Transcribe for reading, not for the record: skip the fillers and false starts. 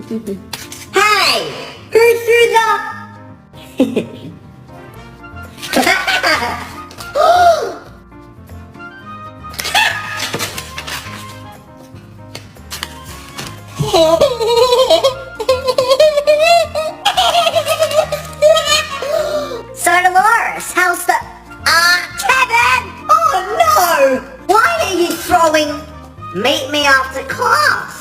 Hey! Who threw the... So Dolores, how's the... Kevin! Oh no! Why are you throwing... Meet me after class?